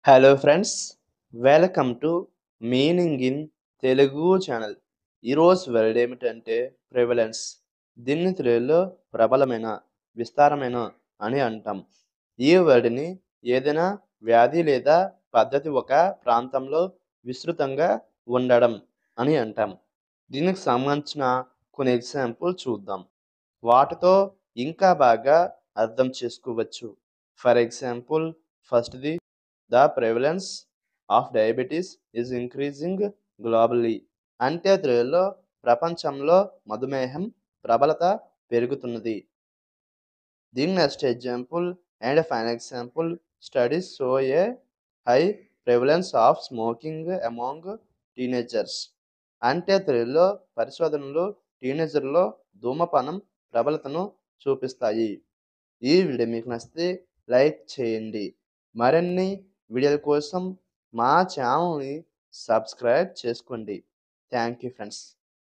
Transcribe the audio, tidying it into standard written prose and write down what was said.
Hello friends, welcome to meaning in Telugu channel. ఈరోజు word ఏమిటంటే prevalence. దీన్ని తెలుగులో ప్రబలమైన, విస్తారమైన అని అంటాం. ఈ వర్డ్ని ఏదైనా వ్యాధి లేదా పద్ధతి ఒక ప్రాంతంలో విస్తృతంగా ఉండడం అని అంటాం. దీనికి సంబంధించిన కొన్ని ఎగ్జాంపుల్ చూద్దాం. వాటితో ఇంకా బాగా అర్థం చేసుకోవచ్చు. ఫర్ ఎగ్జాంపుల్, ఫస్ట్ది, the prevalence of diabetes is increasing globally. అంటే తెలుగులో ప్రపంచంలో మధుమేహం ప్రబలత పెరుగుతున్నది. దీని next example and final example, studies show A high prevalence of smoking among teenagers. అంటే తెలుగులో పరిశోధనలు టీనేజర్లో ధూమపానం ప్రబలతను చూపిస్తాయి. ఈ వీడియో మీకు నచ్చితే లైక్ చేయండి. మరిన్ని వీడియోల కోసం మా ఛానల్ని సబ్స్క్రైబ్ చేసుకోండి. Thank you friends.